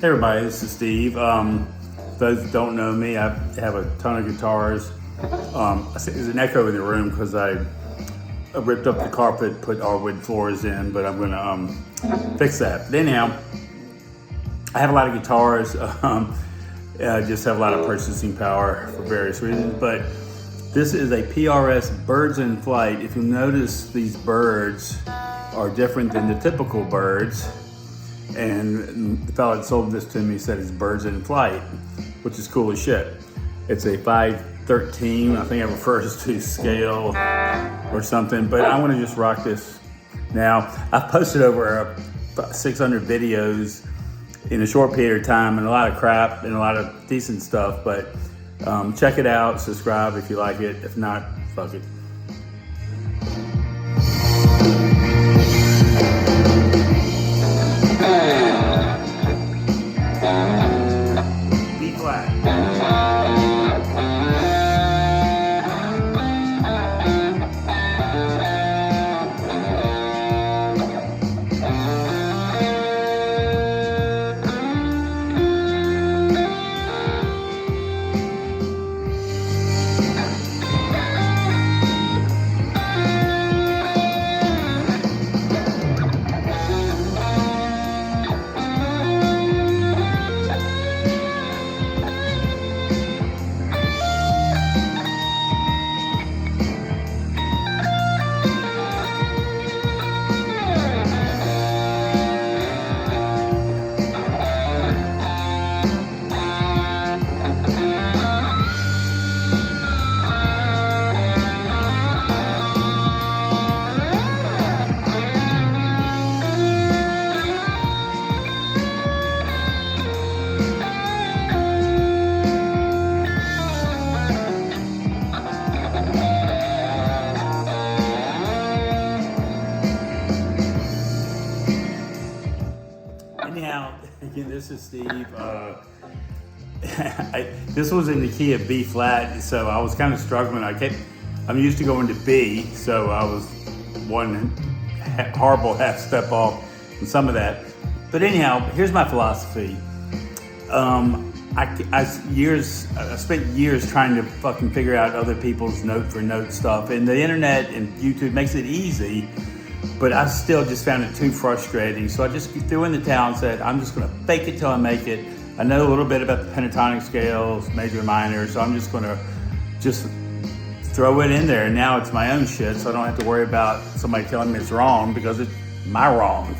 Hey everybody, this is Steve. Those that don't know me, I have a ton of guitars. There's an echo in the room because I ripped up the carpet, put our wood floors in, but I'm gonna fix that. But anyhow, I have a lot of guitars. I just have a lot of purchasing power for various reasons, but this is a PRS birds in flight. If you notice, these birds are different than the typical birds. And the fellow that sold this to me said it's birds in flight, which is cool as shit. It's a 513, I think it refers to scale or something, but I want to just rock this. Now, I've posted over 600 videos in a short period of time, and a lot of crap and a lot of decent stuff, but check it out, subscribe if you like it. If not, fuck it. B flat. Anyhow, again, this is Steve. This was in the key of B flat, so I was kind of struggling. I'm used to going to B, so I was one horrible half step off from some of that. But anyhow, here's my philosophy. I spent years trying to fucking figure out other people's note for note stuff, and the internet and YouTube makes it easy. But I still just found it too frustrating. So I just threw in the towel and said, I'm just gonna fake it till I make it. I know a little bit about the pentatonic scales, major and minor, so I'm just gonna throw it in there. And now it's my own shit, so I don't have to worry about somebody telling me it's wrong because it's my wrong.